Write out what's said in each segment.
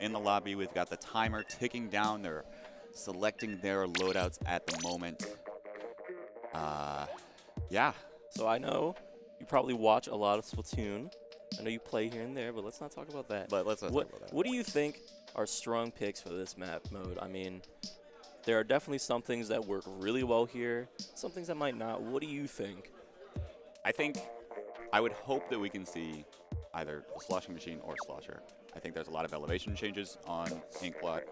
in the lobby. We've got the timer ticking down. They're selecting their loadouts at the moment. Yeah. So I know you probably watch a lot of Splatoon. I know you play here and there, but let's not talk about that. But let's not talk about that. What do you think are strong picks for this map mode? I mean, there are definitely some things that work really well here, some things that might not. What do you think? I would hope that we can see either the sloshing machine or slosher. I think there's a lot of elevation changes on Inkblot,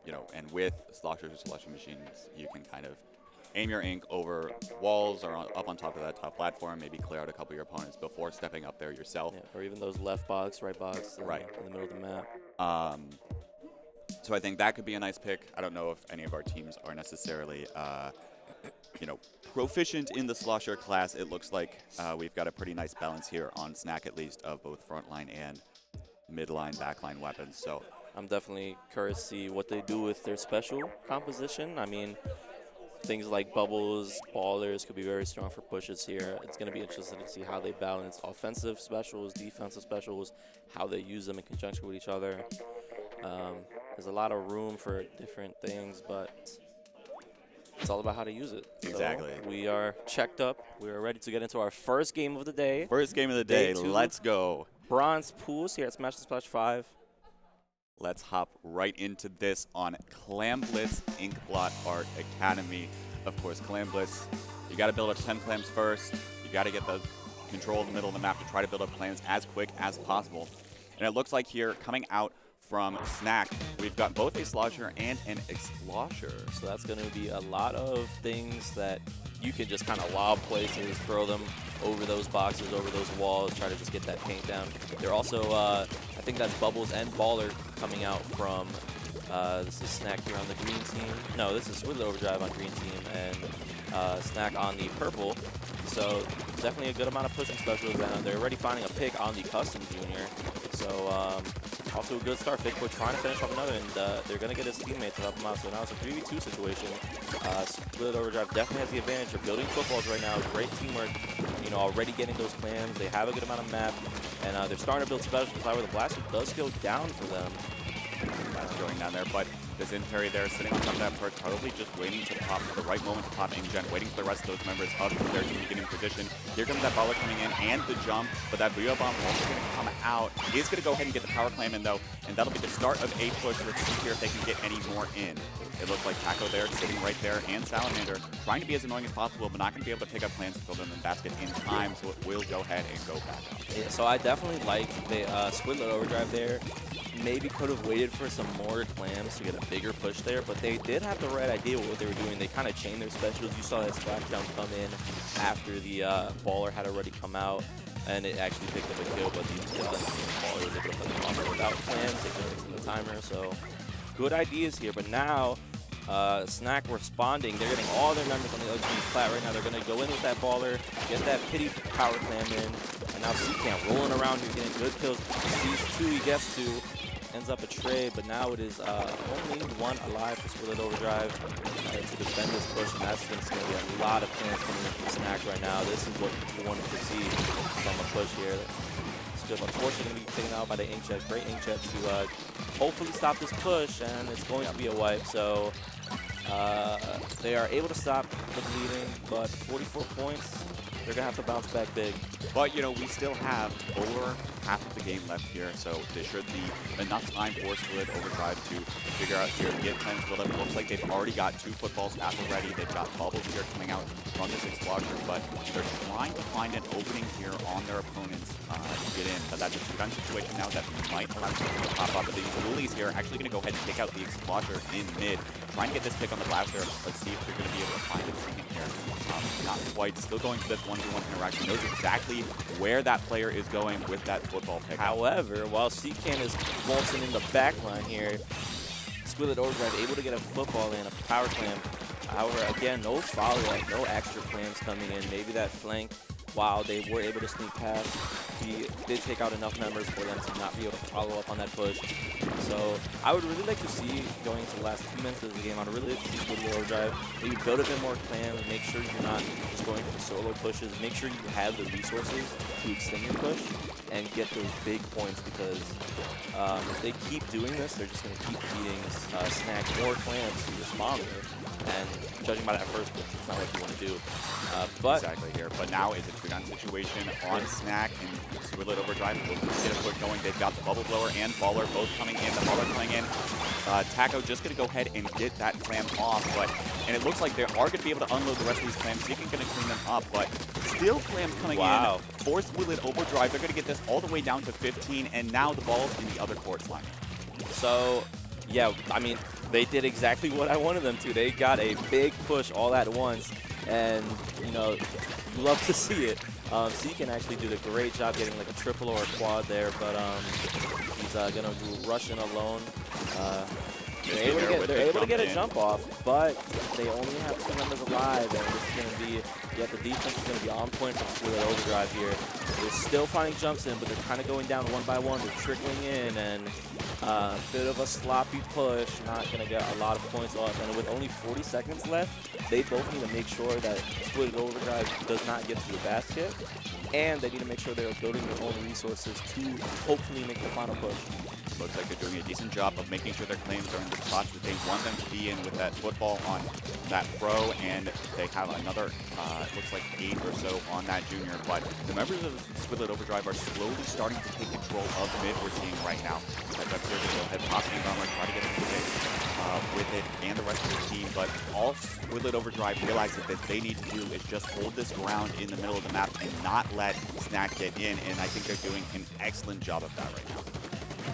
you know, and with sloshers or sloshing machines, you can kind of aim your ink over walls or up on top of that top platform, maybe clear out a couple of your opponents before stepping up there yourself. Yeah, or even those left box, right box right in the middle of the map. So I think that could be a nice pick. I don't know if any of our teams are necessarily, you know, proficient in the slosher class. It looks like we've got a pretty nice balance here on Snacc, at least, of both frontline and midline, backline weapons. So I'm definitely curious to see what they do with their special composition. I mean, things like bubbles, ballers could be very strong for pushes here. It's going to be interesting to see how they balance offensive specials, defensive specials, how they use them in conjunction with each other. There's a lot of room for different things, but it's all about how to use it. Exactly. So we are checked up. We are ready to get into our first game of the day. First game of the day. Let's go. Bronze pools here at Smash and Splash 5. Let's hop right into this on Clamblitz Inkblot Art Academy. Of course, Clamblitz, you got to build up 10 clams first. You got to get the control in the middle of the map to try to build up clams as quick as possible. And it looks like here, coming out from Snacc, we've got both a slosher and an explosher. So that's going to be a lot of things that you can just kind of lob places, throw them over those boxes, over those walls, try to just get that paint down. They're also, I think that's Bubbles and Baller coming out from, this is Snacc here on the green team. No, this is Squidlett Overdrive on green team, and Snacc on the purple. So definitely a good amount of pushing specials, and they're already finding a pick on the custom junior. So also a good start. Bigfoot trying to finish off another, and they're going to get his teammates to help him out. So now it's a 3v2 situation. Squidlett Overdrive definitely has the advantage of building footballs right now. Great teamwork, you know, already getting those clams. They have a good amount of map, and they're starting to build specials. However, the blaster does go down for them. Blaster going down there, but this in parry there, sitting on top of that perch, probably just waiting to pop at the right moment to pop InGen, waiting for the rest of those members of their team to get in position. Here comes that baller coming in and the jump, but that Booyah Bomb also going to come out. He's going to go ahead and get the power clam in though, and that'll be the start of a push. Let's see here if they can get any more in. It looks like Taco there, sitting right there, and Salamander trying to be as annoying as possible, but not going to be able to pick up clams to fill them in the basket in time, so it will go ahead and go back up. Yeah, so I definitely like the Squidlett Overdrive there. Maybe could have waited for some more clams to get a bigger push there, but they did have the right idea what they were doing. They kind of chained their specials. You saw that splash jump come in after the baller had already come out, and it actually picked up a kill, but the baller was able to put them off without clams. They couldn't fix the timer, so good ideas here. But now Snacc responding. They're getting all their members on the other team's plat right now. They're going to go in with that baller, get that pity power clam in, and now C-Cam rolling around here, getting good kills. Sees two, he gets two. Ends up a trade, but now it is only one alive for Squidlett Overdrive to defend this push, and that's going to be a lot of plans coming in from Snacc right now. This is what you wanted to see from a push here. It's just unfortunately going to be taken out by the Inkjet. Great Inkjet to hopefully stop this push, and it's going to be a wipe. So they are able to stop the bleeding, but 44 points. They're going to have to bounce back big. But, you know, we still have over half of the game left here, so there should be enough time for Squidlett Overdrive to figure out here, get plans built up. It looks like they've already got 2 football staff already. They've got Bubbles here coming out from this explosion, but they're trying to find an opening here on their opponents to get in. But that's a two-gun situation now that might allow something to pop up. But the Woolies here are actually going to go ahead and take out the explosion in mid, trying to get this pick on the blaster. Let's see if they're going to be able to find a second here. Not quite. Still going for this 1v1 interaction. Knows exactly where that player is going with that football pick. However, while C-Can is waltzing in the back line here, Squidlett Overdrive able to get a football in, a power clam. However, again, no follow-up, no extra clams coming in. Maybe that flank, while they were able to sneak past, he did take out enough members for them to not be able to follow up on that push. So I would really like to see, going into the last 2 minutes of the game, I would really like to see Squidlett Overdrive maybe build a bit more clams, make sure you're not just going for solo pushes, make sure you have the resources to extend your push, and get those big points, because if they keep doing this, they're just going to keep feeding Snacc more clams to respond with. And judging by that first pitch, it's not what you want to do. But exactly here. But now it's a 2-down situation on Snacc, and Squidlett Overdrive will get a push going. They've got the Bubble Blower and Baller both coming in. The Baller coming in. Taco just going to go ahead and get that clam off, and it looks like they are going to be able to unload the rest of these clams. Seeking going to clean them up, but still clams coming in for Squidlett Overdrive. They're going to get this all the way down to 15, and now the ball's in the other court line. So, yeah, I mean, they did exactly what I wanted them to. They got a big push all at once, and, you know, you love to see it. Seeking actually did a great job getting like a triple or a quad there, but he's going to rush in alone. They're able to get a jump off, but they only have 2 members alive, and this is going to be, the defense is going to be on point from Squidlett Overdrive here. They're still finding jumps in, but they're kind of going down one by one. They're trickling in, and a bit of a sloppy push, not going to get a lot of points off. And with only 40 seconds left, they both need to make sure that Squidlett Overdrive does not get to the basket, and they need to make sure they're building their own resources to hopefully make the final push. Looks like they're doing a decent job of making sure their claims are in the spots that they want them to be in with that football on that pro, and they have another, it looks like 8 or so on that junior. But the members of Squidlett Overdrive are slowly starting to take control of mid, we're seeing right now. As up here, they go ahead, pop the armor, try to get with it and the rest of the team. But all Squidlett Overdrive realizes that they need to do is just hold this ground in the middle of the map and not let Snacc get in, and I think they're doing an excellent job of that right now.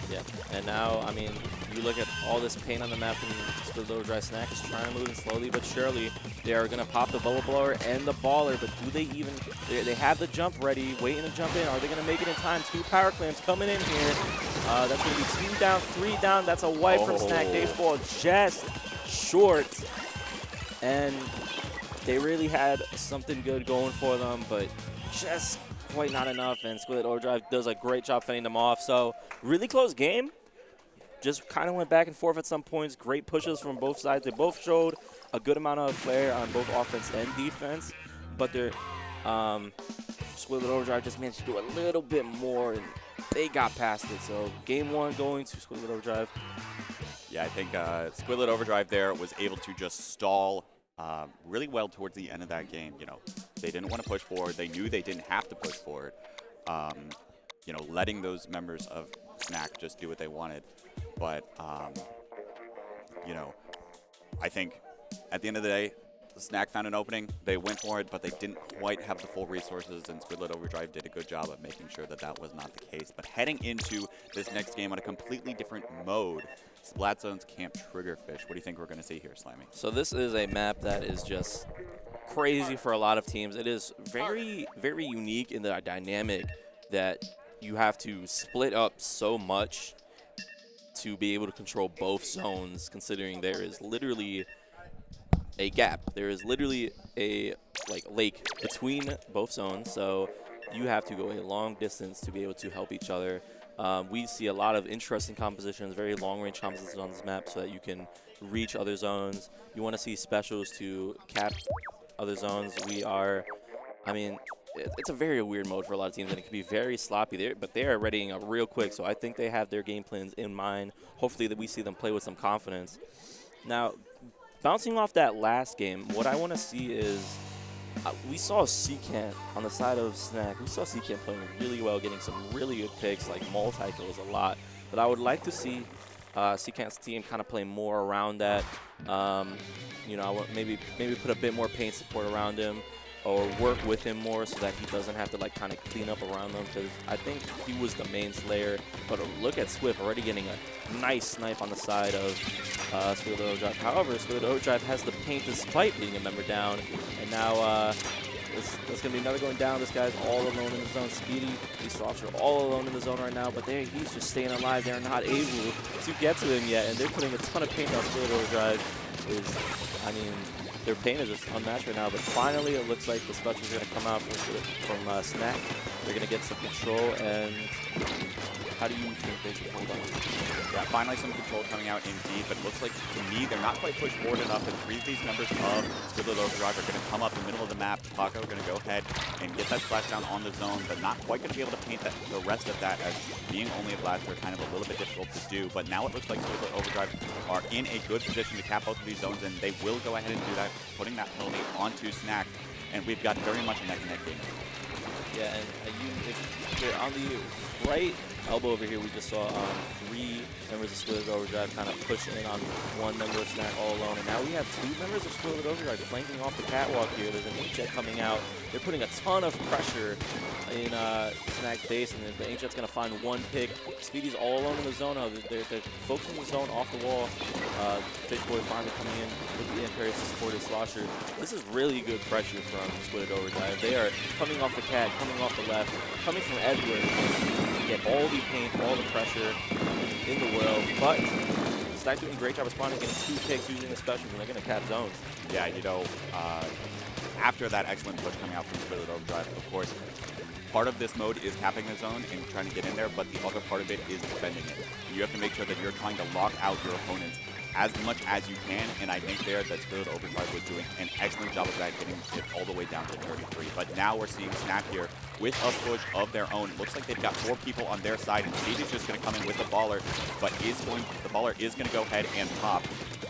Yeah, and now, I mean, you look at all this paint on the map, and Squidlett Overdrive Snacc is trying to move in slowly but surely. They are going to pop the Bubble Blower and the Baller, but do they even, they have the jump ready, waiting to jump in. Are they going to make it in time? 2 power clams coming in here. That's going to be 2 down, 3 down. That's a wipe from Snacc. They fall just short, and they really had something good going for them, but just quite not enough, and Squidlett Overdrive does a great job fending them off. So really close game. Just kind of went back and forth at some points. Great pushes from both sides. They both showed a good amount of flair on both offense and defense, but they're Squidlett Overdrive just managed to do a little bit more, and they got past it. So game 1 going to Squidlett Overdrive. Yeah, I think Squidlett Overdrive there was able to just stall really well towards the end of that game. You know, they didn't want to push forward. They knew they didn't have to push forward. You know, letting those members of Snacc just do what they wanted. But, you know, I think at the end of the day, Snacc found an opening. They went for it, but they didn't quite have the full resources, and Squidlett Overdrive did a good job of making sure that that was not the case. But heading into this next game on a completely different mode, Splat Zone's Camp Triggerfish. What do you think we're going to see here, Slammy? So this is a map that is just crazy for a lot of teams. It is very, very unique in the dynamic that you have to split up so much to be able to control both zones, considering there is literally a gap. There is literally a lake between both zones, so you have to go a long distance to be able to help each other. We see a lot of interesting compositions, very long-range compositions on this map, so that you can reach other zones. You want to see specials to cap other zones. I mean, it's a very weird mode for a lot of teams, and it can be very sloppy there, but they are readying up real quick, so I think they have their game plans in mind. Hopefully that we see them play with some confidence. Now, bouncing off that last game, what I want to see is we saw Seekant on the side of Snacc. We saw Seekant playing really well, getting some really good picks, like multi-kills a lot. But I would like to see Seekant's team kind of play more around that. You know, I want maybe put a bit more paint support around him, or work with him more so that he doesn't have to kind of clean up around them, because I think he was the main slayer. But look at Swift already getting a nice snipe on the side of Squidlett Overdrive. However, Squidlett Overdrive has the paint despite being a member down, and now that's going to be another going down. This guy's all alone in the zone. Speedy, these softs are all alone in the zone right now, but he's just staying alive. They're not able to get to him yet, and they're putting a ton of paint on Squidlett Overdrive. I mean, their paint is just unmatched right now, but finally it looks like the specials are going to come out from Snacc. They're going to get some control, and How do you think they should hold on? Yeah, finally some control coming out indeed, but it looks like, to me, they're not quite pushed forward enough, and three of these members of Squidlett Overdrive are going to come up in the middle of the map. Taco going to go ahead and get that splashdown on the zone, but not quite going to be able to paint that, the rest of that, as being only a blaster, kind of a little bit difficult to do. But now it looks like Squidlett Overdrive are in a good position to cap both of these zones, and they will go ahead and do that, putting that penalty onto Snacc, and we've got very much a neck-and-neck game. Yeah, and if you're on the right elbow over here, we just saw three members of Squidlett Overdrive kind of push in on one member of Snacc all alone. And now we have two members of Squidlett Overdrive flanking off the catwalk here. There's an Inkjet coming out. They're putting a ton of pressure in Snacc's base, and the Inkjet's going to find one pick. Speedy's all alone in the zone. They're focusing the zone off the wall. Fishboy finally coming in with the Imperius to support his slosher. This is really good pressure from Squidlett Overdrive. They are coming off the cat, coming off the left, coming from everywhere to get all the paint, all the pressure in the world. But Snacc doing a great job responding, getting two picks using the specials, and they're going to cap zones. Yeah, you know, after that excellent push coming out from Squidlett Overdrive, of course, part of this mode is capping the zone and trying to get in there, but the other part of it is defending it. You have to make sure that you're trying to lock out your opponents as much as you can, and I think there that Squidlett Overdrive was doing an excellent job of that, getting it all the way down to 33. But now we're seeing Snacc here with a push of their own. Looks like they've got 4 people on their side, and Speedy's just going to come in with the baller, but the baller is going to go ahead and pop.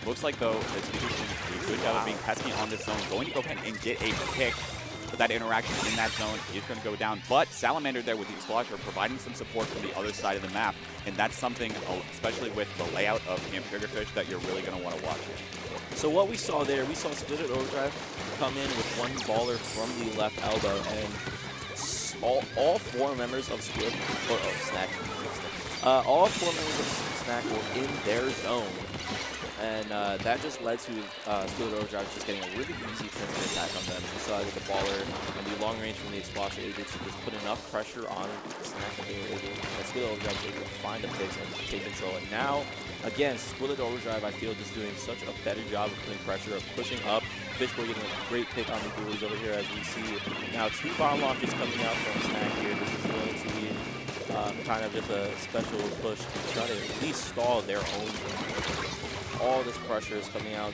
Looks like, though, that Speedy's doing a good job of being pesky on this zone, going to go ahead and get a pick. But that interaction in that zone is going to go down. But Salamander there with the Explosion providing some support from the other side of the map. And that's something, especially with the layout of Camp Triggerfish, that you're really going to want to watch here. So what we saw there, we saw Splatoon Overdrive come in with one baller from the left elbow. And all 4 members of Snacc, all 4 members of Snacc were in their zone. And that just led to Squidlett Overdrive just getting a really easy principal attack on them. We saw that the baller and the long range from the Explosion able to just put enough pressure on Snacc that they were able, that Squidlett Overdrive was able to find a fix and take control. And now, again, Squidlett Overdrive, I feel, just doing such a better job of putting pressure, of pushing up. Fishboy getting a great pick on the duels over here as we see now 2 bomb launches coming out from Snacc here. This is going to be kind of just a special push to try to at least stall their own. All this pressure is coming out.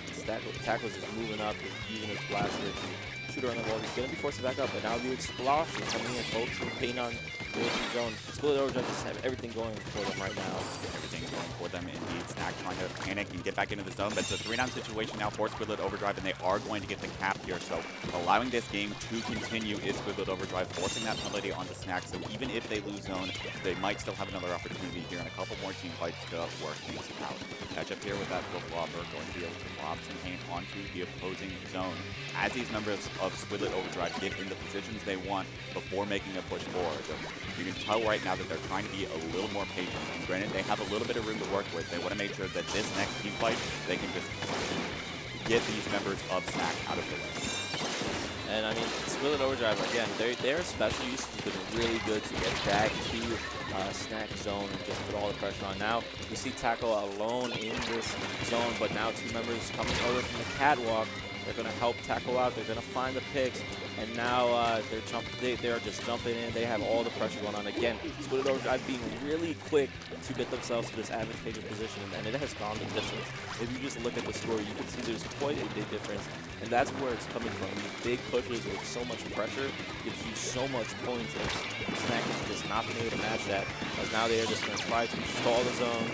Tackle's just moving up, using his blaster to shoot around the wall. He's going to be forced to back up, but now the Explosion coming in, focusing paint on the zone. Squidlett Overdrive just have everything going for them right now. Everything going for them indeed. Snacc trying to panic and get back into the zone, but it's a 3-down situation now for Squidlett Overdrive, and they are going to get the cap here. So allowing this game to continue is Squidlett Overdrive, forcing that penalty onto Snacc. So even if they lose zone, they might still have another opportunity here and a couple more team fights to work things out. Catch up here with that flip-flopper, going to be able to lob some paint onto the opposing zone. As these members of Squidlett Overdrive get in the positions they want before making a push forward, you can tell right now that they're trying to be a little more patient. And granted, they have a little bit of room to work with. They want to make sure that this next team fight, they can just get these members of Snacc out of the way. And I mean, Squidlett Overdrive, again, their special use has been really good to get back to Snacc zone and just put all the pressure on. Now, you see Tackle alone in this zone, but now 2 members coming over from the catwalk. They're going to help Tackle out. They're going to find the picks. And now they're just jumping in. They have all the pressure going on. Again, Squidlett Overdrive being really quick to get themselves to this advantageous position, and it has gone the distance. If you just look at the score, you can see there's quite a big difference, and that's where it's coming from. These big pushes with so much pressure gives you so much points, and Snacc has just not been able to match that, as now they are just going to try to stall the zone,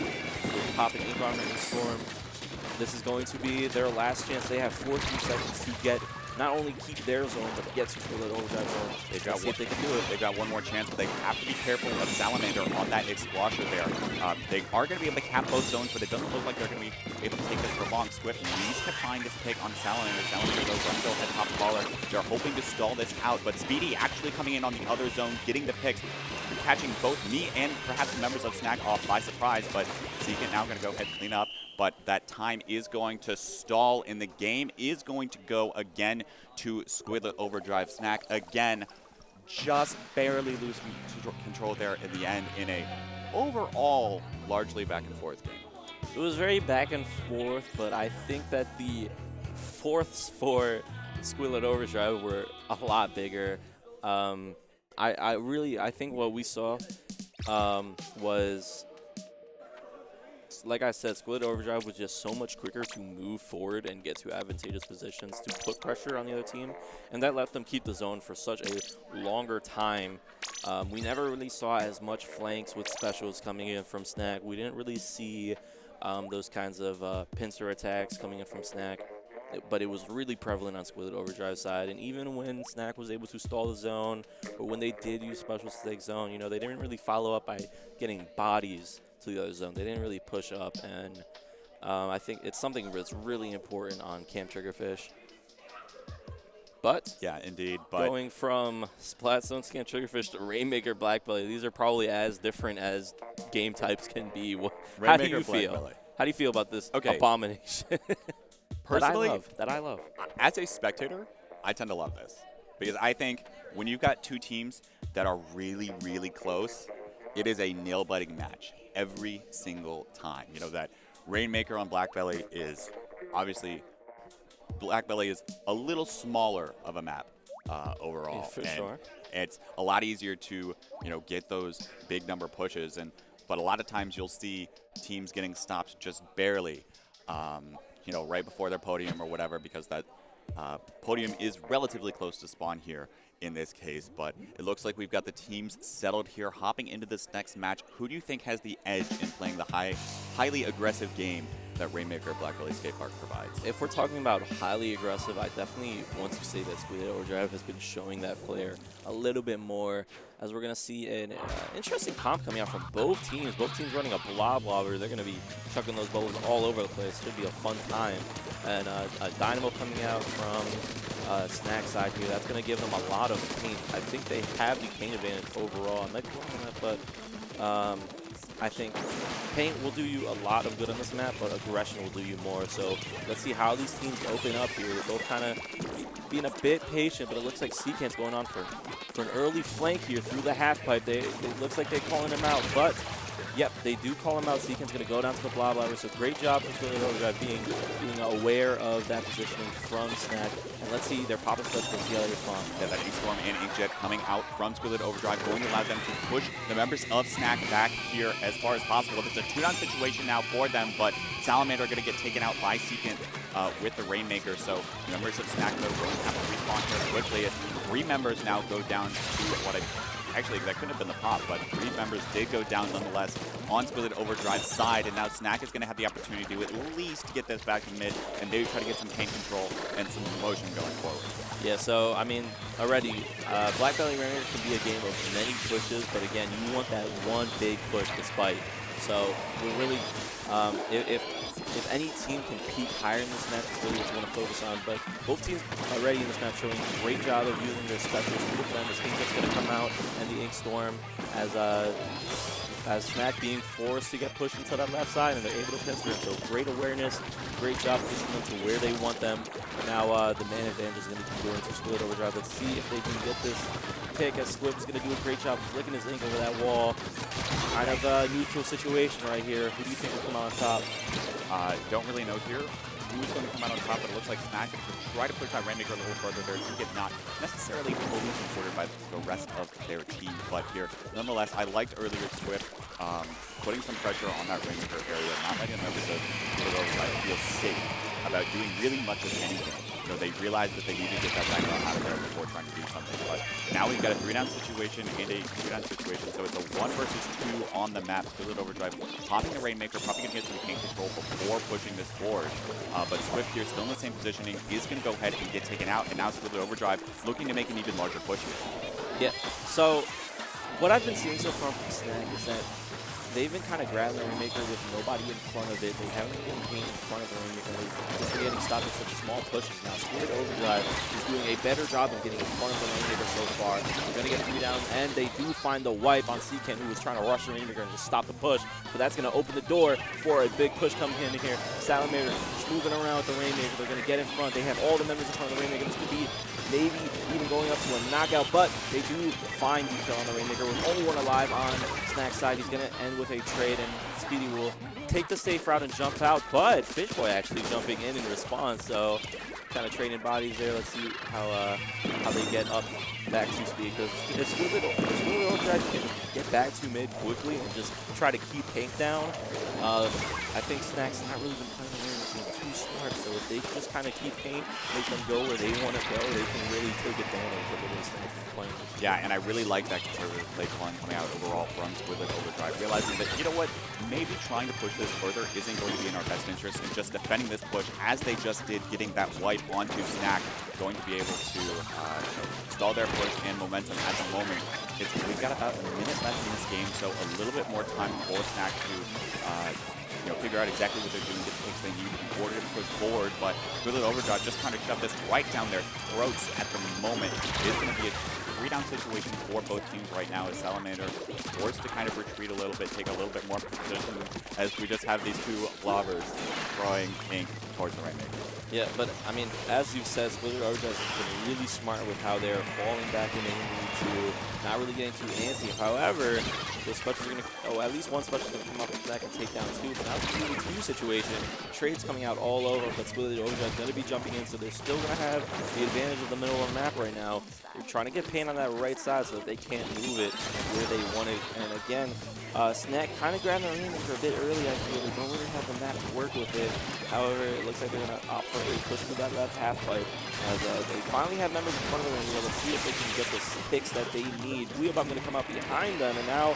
pop an Ink Armor and Storm. This is going to be their last chance. They have 14 seconds to get, not only keep their zone, but get to Squidlett Overdrive zone. They've got see if they can do it. They've got one more chance, but they have to be careful of Salamander on that Explosion there. They are going to be able to cap both zones, but it doesn't look like they're going to be able to take this for long. Swift needs to find this pick on Salamander. Salamander goes right still at top baller. They're hoping to stall this out, but Speedy actually coming in on the other zone, getting the picks, catching both me and perhaps the members of Snacc off by surprise, but Zeke now going to go ahead and clean up. But that time is going to stall, and the game is going to go again to Squidlett Overdrive. Snacc, again, just barely losing control there in the end in a overall largely back and forth game. It was very back and forth, but I think that the fourths for Squidlett Overdrive were a lot bigger. I think what we saw was, like I said, Squidlett Overdrive was just so much quicker to move forward and get to advantageous positions to put pressure on the other team, and that let them keep the zone for such a longer time. We never really saw as much flanks with specials coming in from Snacc. We didn't really see those kinds of pincer attacks coming in from Snacc, but it was really prevalent on Squidlett Overdrive side. And even when Snacc was able to stall the zone, or when they did use specials to take zone, you know, they didn't really follow up by getting bodies to the other zone. They didn't really push up, and I think it's something that's really important on Camp Triggerfish. But yeah, indeed. But going from Splat Zone Camp Triggerfish to Rainmaker Black Belly, these are probably as different as game types can be. How do you feel? How do you feel about this abomination? Personally, that I love. As a spectator, I tend to love this because I think when you've got two teams that are really, really close, it is a nail-biting match every single time. You know, that Rainmaker on Black Belly is obviously, Black Belly is a little smaller of a map overall. Yeah, for sure. It's a lot easier to, you know, get those big number pushes, but a lot of times you'll see teams getting stopped just barely, you know, right before their podium or whatever, because that podium is relatively close to spawn here in this case. But it looks like we've got the teams settled here. Hopping into this next match, who do you think has the edge in playing the highly aggressive game that Rainmaker Black Belly Skate Park provides? If we're talking about highly aggressive, I definitely want to say that Squidlett Overdrive has been showing that flair a little bit more, as we're going to see an interesting comp coming out from both teams. Both teams running a blob lobber. They're going to be chucking those bubbles all over the place. Should be a fun time. And a Dynamo coming out from Snacc side here. That's going to give them a lot of paint. I think they have the paint advantage overall. I might be wrong on that, but I think paint will do you a lot of good on this map, but aggression will do you more. So let's see how these teams open up here. They're both kind of being a bit patient, but it looks like Seacan's going on for an early flank here through the half pipe. It looks like they're calling him out, but yep, they do call him out. Seacan's going to go down to the blob ladder. So great job from Squidlett Overdrive being aware of that positioning from Snacc. And let's see their pop-up flash, let's see how they respond. Yeah, that Ink-Storm and Inkjet coming out from Squidlett Overdrive, going to allow them to push the members of Snacc back here as far as possible. It's a 2-down situation now for them, but Salamander are going to get taken out by Seacan with the Rainmaker. So members of Snacc are going to have to respawn here quickly. 3 members now go down to what actually, that couldn't have been the pop, but 3 members did go down nonetheless on Squidlett Overdrive's side, and now Snacc is going to have the opportunity to at least get this back in mid and maybe try to get some paint control and some motion going forward. Yeah, so, I mean, already, Black Belly Rainmaker can be a game of many pushes, but again, you want that one big push to spike. So, we're really, if any team can peak higher in this match, it's really what you want to focus on. But both teams already in this match showing a great job of using their specials to defend. This Inkjet's going to come out, and the Ink-Storm as Snacc being forced to get pushed into that left side, and they're able to pincer it. So great awareness, great job pushing them to where they want them. Now the man advantage is going to keep going to Squidlett Overdrive. Let's see if they can get this pick, as Squib is going to do a great job flicking his ink over that wall. Kind of a neutral situation right here. Who do you think will come out on top? Don't really know here who's going to come out on top, but it looks like Snacc can try to push that Rainmaker a little further there to get not necessarily fully supported by the rest of their team. But here, nonetheless, I liked earlier Swift putting some pressure on that Rainmaker area, not letting the members of Squidlett Overdrive feel safe about doing really much of anything. You know, they realized that they needed to get that back out of there before trying to do something. But now we've got a 3-down situation and a 2-down situation, so it's a 1 versus 2 on the map. Squidlett Overdrive popping the Rainmaker, probably going to get some paint control before pushing this forward. But Swift here, still in the same positioning, is going to go ahead and get taken out. And now Squidlett Overdrive looking to make an even larger push here. Yeah, so what I've been seeing so far from Snacc is that they've been kind of grabbing the Rainmaker with nobody in front of it. They haven't been paint in front of the Rainmaker. They've been getting stopped with such small pushes. Now, Squidlett Overdrive is doing a better job of getting in front of the Rainmaker so far. They're going to get 3 down, and they do find the wipe on Seacan, who was trying to rush the Rainmaker and just stop the push. But that's going to open the door for a big push coming in here. Salamander just moving around with the Rainmaker. They're going to get in front. They have all the members in front of the Rainmaker. This could be maybe even going up to a knockout, but they do find detail on the Rainmaker with only 1 alive on Snack's side. He's going to end with a trade, and Speedy will take the safe route and jump out, but Fishboy actually jumping in response, so kind of trading bodies there. Let's see how they get up back to speed, because if Squidlett Overdrive can get back to mid quickly and just try to keep Pink down. I think Snack's not really been playing the lane too smart, so if they just kind of keep Pink, make them go where they want to go, they can really take advantage of the way Snack's been playing. Yeah, and I really like that conservative play calling coming out overall from Squidlett Overdrive, realizing that, you know what, maybe trying to push this further isn't going to be in our best interest, and just defending this push as they just did, getting that wipe onto Snacc, going to be able to stall their push and momentum at the moment. We've got about a minute left in this game, so a little bit more time for Snacc to figure out exactly what they're doing, get the picks they need in order to push forward. But Squidlett Overdrive just trying to shove this right down their throats at the moment. It is going to be a 3-down situation for both teams right now, as Salamander forced to kind of retreat a little bit, take a little bit more position, as we just have these two lobbers throwing Pink towards the Rainmaker. Yeah, but I mean, as you've said, Squidlett Overdrive has been really smart with how they're falling back in to not really getting too antsy. However, those specials are going to, at least one special is going to come up and back and take down two. But now it's a 2v2 situation. Trades coming out all over, but Squidlett Overdrive is going to be jumping in, so they're still going to have the advantage of the middle of the map right now. They're trying to get Pain on that right side so that they can't move it where they want it. And again, Snacc kind of grabbed the Rainmaker a bit early. I feel they don't really have the map to work with it. However, it looks like they're going to opt for a push through that half pipe. As they finally have members in front of them, and let's see if they can get the picks that they need. Weebom going to come out behind them, and now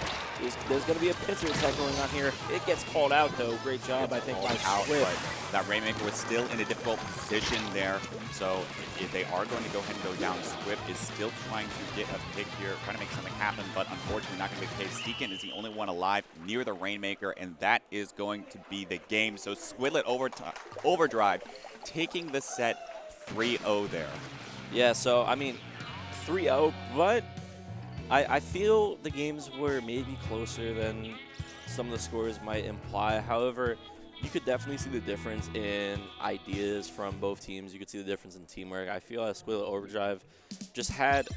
there's going to be a pincer attack going on here. It gets called out, though. Great job, I think, by Squid. That Rainmaker was still in a difficult position there, so if they are going to go ahead and go down, Squid is still trying to get a pick here, trying to make something happen, but unfortunately not going to be the case. Steakin is the only one alive near the Rainmaker, and that is going to be the game. So Squidlett Overdrive taking the set 3-0 there. Yeah, so, I mean, 3-0, but I feel the games were maybe closer than some of the scores might imply. However, you could definitely see the difference in ideas from both teams. You could see the difference in teamwork. I feel like Squidlett Overdrive just had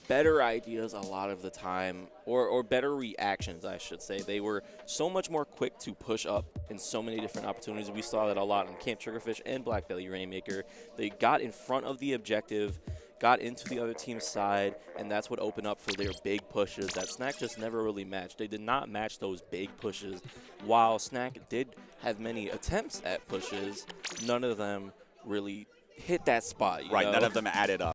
better ideas a lot of the time, or better reactions, I should say. They were so much more quick to push up in so many different opportunities. We saw that a lot in Camp Triggerfish and Black Belly Rainmaker. They got in front of the objective, got into the other team's side, and that's what opened up for their big pushes that Snacc just never really matched. They did not match those big pushes. While Snacc did have many attempts at pushes, none of them really hit that spot. You know? None of them added up.